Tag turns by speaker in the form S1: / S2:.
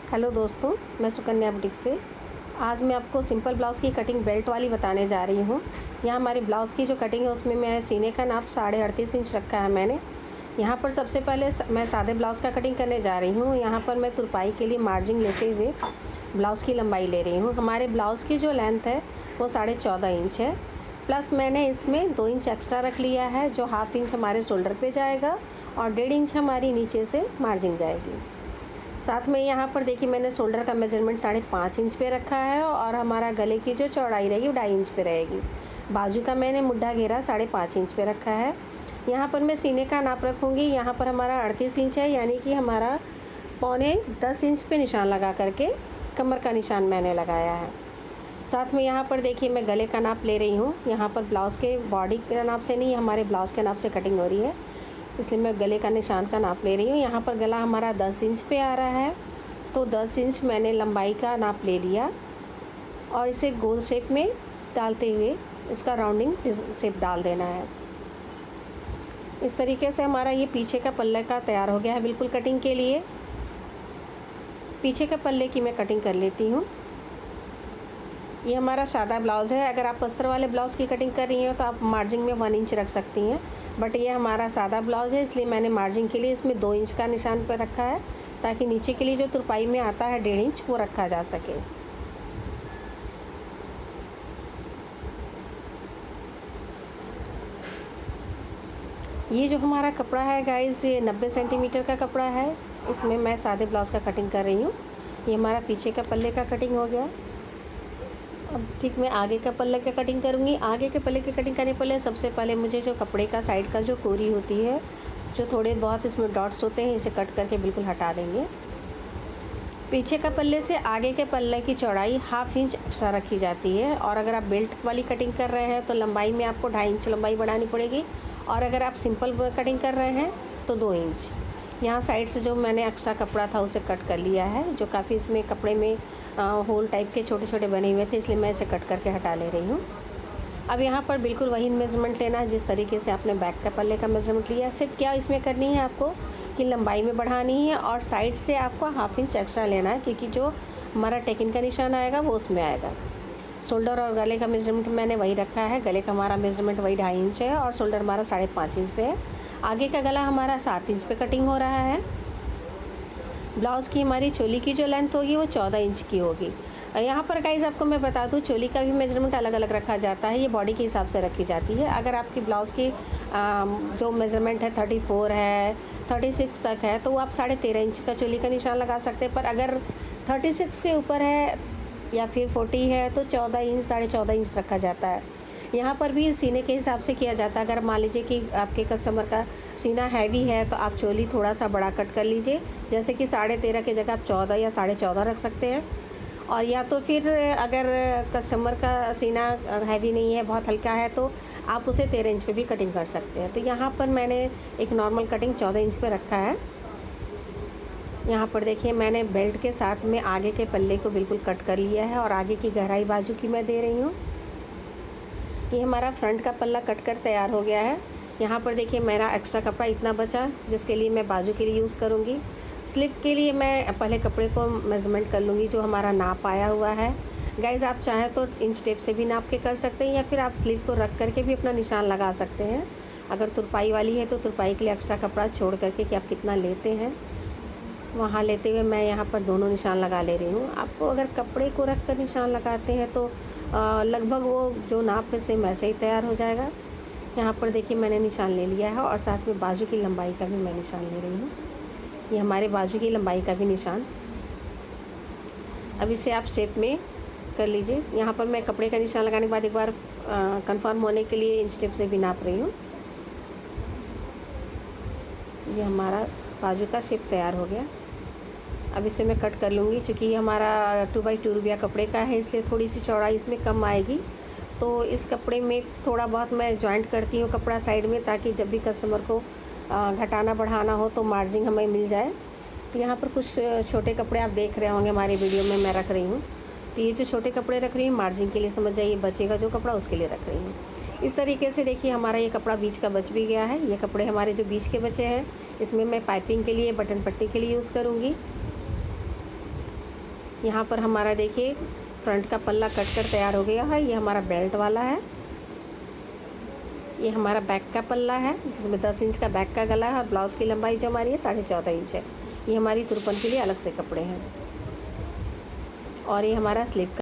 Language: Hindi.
S1: हेलो दोस्तों, मैं सुकन्या बुटीक से आज मैं आपको सिंपल ब्लाउज़ की कटिंग बेल्ट वाली बताने जा रही हूँ। यहाँ हमारी ब्लाउज़ की जो कटिंग है उसमें मैं सीने का नाप 38.5 इंच रखा है मैंने। यहाँ पर सबसे पहले मैं सादे ब्लाउज़ का कटिंग करने जा रही हूँ। यहाँ पर मैं तुरपाई के लिए मार्जिन लेते हुए ब्लाउज़ की लंबाई ले रही हूँ। हमारे ब्लाउज़ की जो लेंथ है वो 14.5 इंच है, प्लस मैंने इसमें 2 इंच एक्स्ट्रा रख लिया है जो हाफ इंच हमारे शोल्डर पे जाएगा और 1.5 इंच हमारी नीचे से मार्जिन जाएगी। साथ में यहाँ पर देखिए मैंने शोल्डर का मेजरमेंट 5.5 इंच पे रखा है और हमारा गले की जो चौड़ाई रहेगी वो 2.5 इंच पे रहेगी। बाजू का मैंने मुड्ढा घेरा 5.5 इंच पे रखा है। यहाँ पर मैं सीने का नाप रखूँगी। यहाँ पर हमारा 38 इंच है, यानी कि हमारा 9.25 इंच पे निशान लगा करके कमर का निशान मैंने लगाया है। साथ में यहाँ पर देखिए मैं गले का नाप ले रही हूँ। यहाँ पर ब्लाउज़ के बॉडी के नाप से नहीं, हमारे ब्लाउज़ के नाप से कटिंग हो रही है, इसलिए मैं गले का निशान का नाप ले रही हूँ। यहाँ पर गला हमारा 10 इंच पे आ रहा है, तो 10 इंच मैंने लंबाई का नाप ले लिया और इसे गोल शेप में डालते हुए इसका राउंडिंग शेप डाल देना है। इस तरीके से हमारा ये पीछे का पल्ले का तैयार हो गया है बिल्कुल कटिंग के लिए। पीछे के पल्ले की मैं कटिंग कर लेती हूँ। ये हमारा सादा ब्लाउज़ है। अगर आप अस्तर वाले ब्लाउज़ की कटिंग कर रही हो तो आप मार्जिन में 1 इंच रख सकती हैं, बट ये हमारा सादा ब्लाउज़ है इसलिए मैंने मार्जिन के लिए इसमें 2 इंच का निशान पर रखा है, ताकि नीचे के लिए जो तुरपाई में आता है 1.5 इंच वो रखा जा सके। ये जो हमारा कपड़ा है गाइस, ये 90 सेंटीमीटर का कपड़ा है। इसमें मैं सादे ब्लाउज़ का कटिंग कर रही हूँ। ये हमारा पीछे का पल्ले का कटिंग हो गया। अब ठीक मैं आगे का पल्ले का कटिंग करूँगी। आगे के पल्ले की कटिंग करने पहले सबसे पहले मुझे जो कपड़े का साइड का जो कोरी होती है, जो थोड़े बहुत इसमें डॉट्स होते हैं, इसे कट करके बिल्कुल हटा देंगे। पीछे का पल्ले से आगे के पल्ले की चौड़ाई हाफ इंच एक्स्ट्रा रखी जाती है, और अगर आप बेल्ट वाली कटिंग कर रहे हैं तो लंबाई में आपको 2.5 इंच लंबाई बढ़ानी पड़ेगी, और अगर आप सिंपल कटिंग कर रहे हैं तो 2 इंच। यहाँ साइड से जो मैंने एक्स्ट्रा कपड़ा था उसे कट कर लिया है, जो काफ़ी इसमें कपड़े में होल टाइप के छोटे छोटे बने हुए थे, इसलिए मैं इसे कट करके हटा ले रही हूँ। अब यहाँ पर बिल्कुल वही मेज़रमेंट लेना है जिस तरीके से आपने बैक का पल्ले का मेज़रमेंट लिया। सिर्फ क्या इसमें करनी है आपको कि लंबाई में बढ़ानी है और साइड से आपको हाफ इंच एक्स्ट्रा लेना है, क्योंकि जो हमारा टेकिन का निशान आएगा वो उसमें आएगा। शोल्डर और गले का मेज़रमेंट मैंने वही रखा है। गले का हमारा मेज़रमेंट वही 2.5 इंच है और शोल्डर हमारा 5.5 इंच पे है। आगे का गला हमारा 7 इंच पे कटिंग हो रहा है। ब्लाउज़ की हमारी चोली की जो लेंथ होगी वो 14 इंच की होगी। यहाँ पर गाइज़ आपको मैं बता दूँ, चोली का भी मेज़रमेंट अलग अलग रखा जाता है, ये बॉडी के हिसाब से रखी जाती है। अगर आपकी ब्लाउज़ की जो मेज़रमेंट है 34 है, 36 तक है, तो वो आप 13.5 इंच का चोली का निशान लगा सकते हैं। पर अगर 36 के ऊपर है या फिर 40 है तो 14 इंच 14.5 इंच रखा जाता है। यहाँ पर भी सीने के हिसाब से किया जाता है। अगर मान लीजिए कि आपके कस्टमर का सीना हैवी है तो आप चोली थोड़ा सा बड़ा कट कर लीजिए, जैसे कि 13.5 की जगह आप 14 या 14.5 रख सकते हैं। और या तो फिर अगर कस्टमर का सीना हैवी नहीं है, बहुत हल्का है, तो आप उसे 13 इंच पे भी कटिंग कर सकते हैं। तो यहाँ पर मैंने एक नॉर्मल कटिंग 14 इंच पे रखा है। यहाँ पर देखिए मैंने बेल्ट के साथ में आगे के पल्ले को बिल्कुल कट कर लिया है और आगे की गहराई बाजू की मैं दे रही हूँ। ये हमारा फ्रंट का पल्ला कट कर तैयार हो गया है। यहाँ पर देखिए मेरा एक्स्ट्रा कपड़ा इतना बचा, जिसके लिए मैं बाजू के लिए यूज़ करूँगी। स्लीव के लिए मैं पहले कपड़े को मेज़रमेंट कर लूँगी जो हमारा नाप आया हुआ है। गाइज़ आप चाहें तो इंच टेप से भी नाप के कर सकते हैं, या फिर आप स्लीव को रख करके भी अपना निशान लगा सकते हैं। अगर तुरपाई वाली है तो तुरपाई के लिए एक्स्ट्रा कपड़ा छोड़ करके कि आप कितना लेते हैं, वहाँ लेते हुए मैं यहाँ पर दोनों निशान लगा ले रही हूँ। आपको अगर कपड़े को रख कर निशान लगाते हैं तो लगभग वो जो नाप है सेम वैसे ही तैयार हो जाएगा। यहाँ पर देखिए मैंने निशान ले लिया है और साथ में बाजू की लंबाई का भी मैं निशान ले रही हूँ। ये हमारे बाजू की लंबाई का भी निशान। अब इसे आप शेप में कर लीजिए। यहाँ पर मैं कपड़े का निशान लगाने के बाद एक बार कंफर्म होने के लिए इंच टेप से भी नाप रही हूँ। ये हमारा बाजू का शेप तैयार हो गया। अब इसे मैं कट कर लूँगी। चूँकि ये हमारा 2x2 रुपया कपड़े का है, इसलिए थोड़ी सी चौड़ाई इसमें कम आएगी। तो इस कपड़े में थोड़ा बहुत मैं जॉइंट करती हूँ कपड़ा साइड में, ताकि जब भी कस्टमर को घटाना बढ़ाना हो तो मार्जिन हमें मिल जाए। तो यहाँ पर कुछ छोटे कपड़े आप देख रहे होंगे हमारी वीडियो में मैं रख रही हूँ। तो ये जो छोटे कपड़े रख रही हूँ मार्जिन के लिए, समझ जाइए बचेगा जो कपड़ा उसके लिए रख रही हूँ। इस तरीके से देखिए हमारा ये कपड़ा बीच का बच भी गया है। ये कपड़े हमारे जो बीच के बचे हैं, इसमें मैं पाइपिंग के लिए, बटन पट्टी के लिए यूज़ करूँगी। यहाँ पर हमारा देखिए फ्रंट का पल्ला कट कर तैयार हो गया है। ये हमारा बेल्ट वाला है। ये हमारा बैक का पल्ला है जिसमें 10 इंच का बैक का गला है और ब्लाउज़ की लंबाई जो हमारी है 14.5 इंच है। ये हमारी तुरपन के लिए अलग से कपड़े हैं और ये हमारा स्लीव का